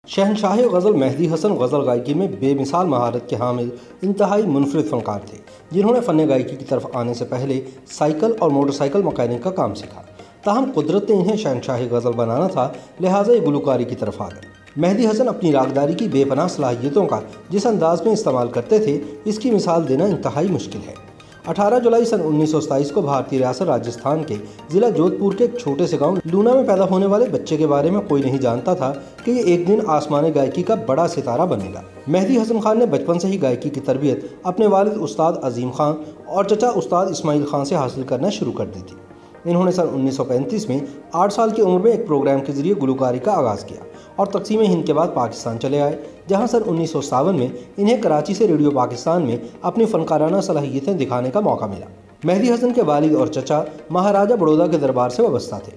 शहनशाह गज़ल मेहदी हसन गज़ल गायकी में बेमिसाल महारत के हामिल इंतहाई मुनफरिद फ़नकार थे, जिन्होंने फ़न गायकी की तरफ आने से पहले साइकिल और मोटरसाइकिल मैकेनिक का काम सीखा। ताहम कुदरत ने इन्हें शहनशाह गज़ल बनाना था, लिहाजा ये गुलकारी की तरफ आ गए। मेहदी हसन अपनी रागदारी की बेपनाह सलाहियतों का जिस अंदाज में इस्तेमाल करते थे, इसकी मिसाल देना इंतहाई मुश्किल है। 18 जुलाई सन 1927 को भारतीय रियासत राजस्थान के जिला जोधपुर के एक छोटे से गांव लूना में पैदा होने वाले बच्चे के बारे में कोई नहीं जानता था कि ये एक दिन आसमानी गायकी का बड़ा सितारा बनेगा। मेहदी हसन खान ने बचपन से ही गायकी की तरबियत अपने वालिद उस्ताद अजीम खान और चचा उस्ताद इस्माइल खान से हासिल करना शुरू कर दी थी। इन्होंने सन 1935 में 8 साल की उम्र में एक प्रोग्राम के जरिए गुलकारी का आगाज़ किया और तकसीम हिंद के बाद पाकिस्तान चले आए, जहां सन 1957 में इन्हें कराची से रेडियो पाकिस्तान में अपनी फ़नकाराना सलाहियतें दिखाने का मौका मिला। मेहदी हसन के वालिद और चचा महाराजा बड़ौदा के दरबार से वाबस्ता थे।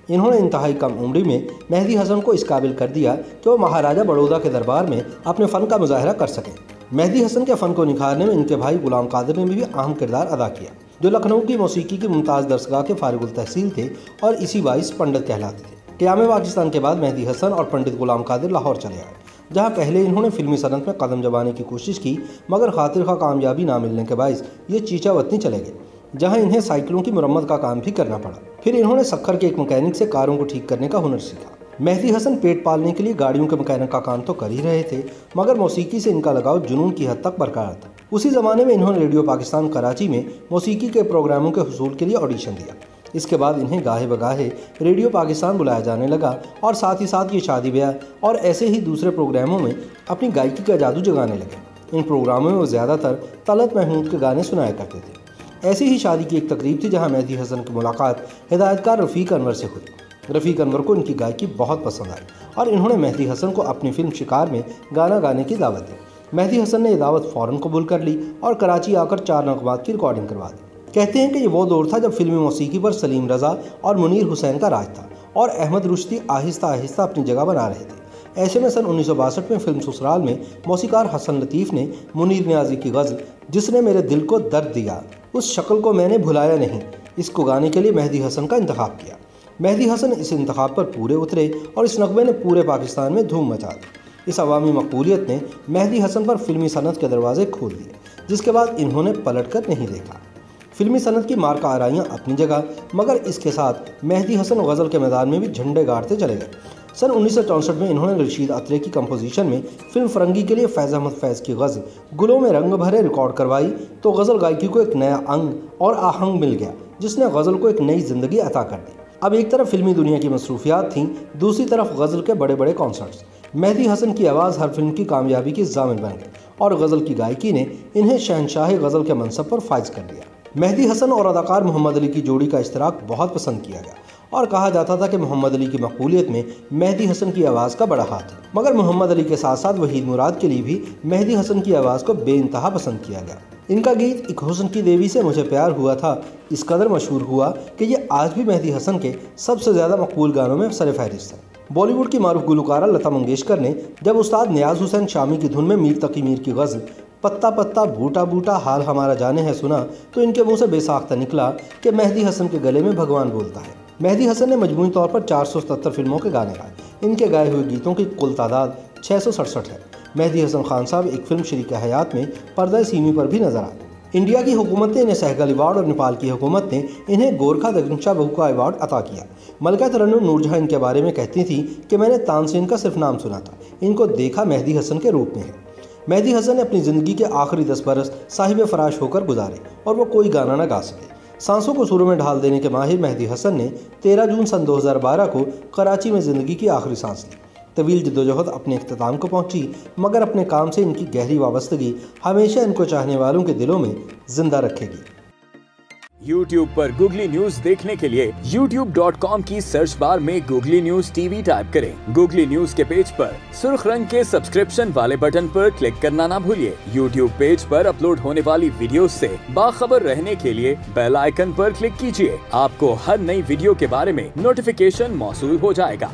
इन्होंने इंतहाई कम उम्र में मेहदी हसन को इस काबिल कर दिया कि वो महाराजा बड़ौदा के दरबार में अपने फ़न का मुजाहरा कर सकें। मेहदी हसन के फ़न को निखारने में इनके भाई गुलाम कादिर ने भी अहम किरदार अदा किया, जो लखनऊ की मौसीकी की मुमताज़ दरसगाह के फारिगुल तहसील थे और इसी बाइस पंडित कहलाते थे। क़याम पाकिस्तान के बाद मेहदी हसन और पंडित गुलाम कादिर लाहौर चले आए, जहां पहले इन्होंने फिल्मी सनत में कदम जमाने की कोशिश की, मगर खातिर खा कामयाबी ना मिलने के बायस ये चीचा वतनी चले गए, जहां इन्हें साइकिलों की मुरम्मत का काम भी करना पड़ा। फिर इन्होंने सक्खर के एक मैकेनिक से कारों को ठीक करने का हुनर सीखा। मेहदी हसन पेट पालने के लिए गाड़ियों के मैकेनिक का काम तो कर ही रहे थे, मगर मौसीकी से इनका लगाव जुनून की हद तक बरकरार था। उसी ज़माने में इन्होंने रेडियो पाकिस्तान कराची में मौसीकी के प्रोग्रामों के हुसूल के लिए ऑडिशन दिया। इसके बाद इन्हें गाहे बगाहे रेडियो पाकिस्तान बुलाया जाने लगा और साथ ही साथ ये शादी ब्याह और ऐसे ही दूसरे प्रोग्रामों में अपनी गायकी का जादू जगाने लगे। इन प्रोग्रामों में वो ज़्यादातर तलत महमूद के गाने सुनाया करते थे। ऐसी ही शादी की एक तकरीब थी जहाँ मेहदी हसन की मुलाकात हिदायतकार रफ़ीक अनवर से हुई। रफ़ीक अनवर को इनकी गायकी बहुत पसंद आई और इन्होंने मेहदी हसन को अपनी फिल्म शिकार में गाना गाने की दावत दी। मेहदी हसन ने यह दावत फ़ौरन कबूल कर ली और कराची आकर 4 नगमात की रिकॉर्डिंग करवा दी। कहते हैं कि ये वो दौर था जब फिल्मी मौसीकी पर सलीम रज़ा और मुनीर हुसैन का राज था और अहमद रुश्दी आहिस्ता आहिस्ता अपनी जगह बना रहे थे। ऐसे में सन 1962 में फिल्म ससुराल में मौसीकार हसन लतीफ़ ने मुनीर नियाज़ी की गज़ल जिसने मेरे दिल को दर्द दिया, उस शक्ल को मैंने भुलाया नहीं, इसको गाने के लिए मेहदी हसन का इंतखाब किया। मेहदी हसन इस इंतखाब पर पूरे उतरे और इस नगमे ने पूरे पाकिस्तान में धूम मचा दी। इस अवामी मकबूलियत ने मेहदी हसन पर फिल्मी सनत के दरवाजे खोल दिए, जिसके बाद इन्होंने पलट कर नहीं देखा। फिल्मी सनत की मार्का आराइयाँ अपनी जगह, मगर इसके साथ मेहदी हसन गज़ल के मैदान में भी झंडे गाड़ते चले गए। सन 1964 में इन्होंने रशीद अत्रे की कंपोजिशन में फिल्म फरंगी के लिए फैज़ अहमद फैज़ की गज़ल गुलों में रंग भरे रिकॉर्ड करवाई, तो गज़ल गायकी को एक नया अंग और आहंग मिल गया, जिसने गज़ल को एक नई ज़िंदगी अता कर दी। अब एक तरफ फिल्मी दुनिया की मसरूफियात थीं, दूसरी तरफ गज़ल के बड़े बड़े कॉन्सर्ट्स। मेहदी हसन की आवाज़ हर फिल्म की कामयाबी की ज़ामिन बन गई और गज़ल की गायकी ने इन्हें शहनशाह गज़ल के मनसब पर फाइज कर दिया। मेहदी हसन और अदाकार मोहम्मद अली की जोड़ी का इश्तराक बहुत पसंद किया गया और कहा जाता था कि मोहम्मद अली की मकबूलियत में मेहदी हसन की आवाज़ का बड़ा हाथ है। मगर मोहम्मद अली के साथ साथ वहीद मुराद के लिए भी मेहदी हसन की आवाज़ को बेइंतहा पसंद किया गया। इनका गीत एक हुस्न की देवी से मुझे प्यार हुआ था इस कदर मशहूर हुआ कि ये आज भी मेहदी हसन के सबसे ज़्यादा मकबूल गानों में सर फहरिस्त है। बॉलीवुड की मारूफ गुलकारा लता मंगेशकर ने जब उस्ताद नियाज़ हुसैन शामी की धुन में मीर तकी मीर की गज़ल पत्ता पत्ता बूटा बूटा हाल हमारा जाने है सुना, तो इनके मुंह से बेसाख्ता निकला कि मेहदी हसन के गले में भगवान बोलता है। मेहदी हसन ने मजमूई तौर पर 477 फिल्मों के गाने गाए। इनके गाए हुए गीतों की कुल तादाद 667 है। मेहदी हसन खान साहब एक फिल्म शरीक हयात में पर्दा सीमी पर भी नजर आए। इंडिया की हुकूमत ने इन्हें सहगल अवार्ड और नेपाल की हुकूमत ने इन्हें गोरखा दगनशाह बहू का अवार्ड अता किया। मलका तरन्नुम नूरजहां इनके बारे में कहती थी कि मैंने तानसेन का सिर्फ नाम सुना था, इनको देखा मेहदी हसन के रूप में है। मेहदी हसन ने अपनी ज़िंदगी के आखिरी 10 बरस साहिब फराश होकर गुजारे और वो कोई गाना न गा सके। सांसों को सुरों में ढाल देने के माहिर मेहदी हसन ने 13 जून सन 2012 को कराची में ज़िंदगी की आखिरी सांस ली। तवील जद्दोजहद अपने इख्तिताम को पहुंची, मगर अपने काम से इनकी गहरी वाबस्तगी हमेशा इनको चाहने वालों के दिलों में जिंदा रखेगी। YouTube पर गूगली न्यूज देखने के लिए youtube.com की सर्च बार में गूगली न्यूज टीवी टाइप करें। गूगली न्यूज के पेज पर सुर्ख रंग के सब्सक्रिप्शन वाले बटन पर क्लिक करना ना भूलिए। YouTube पेज पर अपलोड होने वाली वीडियोस से बाखबर रहने के लिए बेल आइकन पर क्लिक कीजिए। आपको हर नई वीडियो के बारे में नोटिफिकेशन मौसूल हो जाएगा।